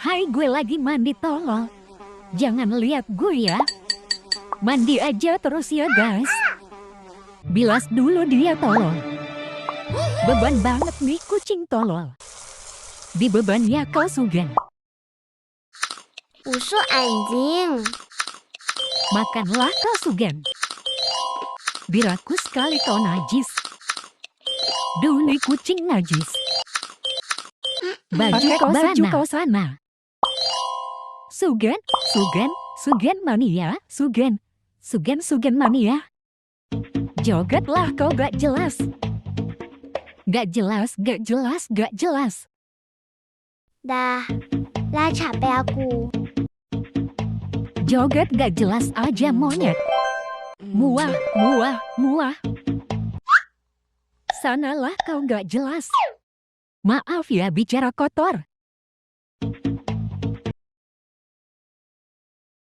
Hai, gue lagi mandi tolol. Jangan lihat gue ya. Mandi aja terus ya guys. Bilas dulu dia tolol. Beban banget nih kucing tolol. Dibeban ya kau Sugen. 我说安静。 Makanlah kau Sugen. Biraku sekali kau najis. Duh nih kucing najis. Baju kau sana. Sugen, Sugen, Sugen mania, Sugen, Sugen, Sugen mania. Jogetlah kau gak jelas. Gak jelas, gak jelas, gak jelas. Dah, lah capek aku. Joget gak jelas aja monyet. Muah, muah, muah. Sanalah kau gak jelas. Maaf ya bicara kotor.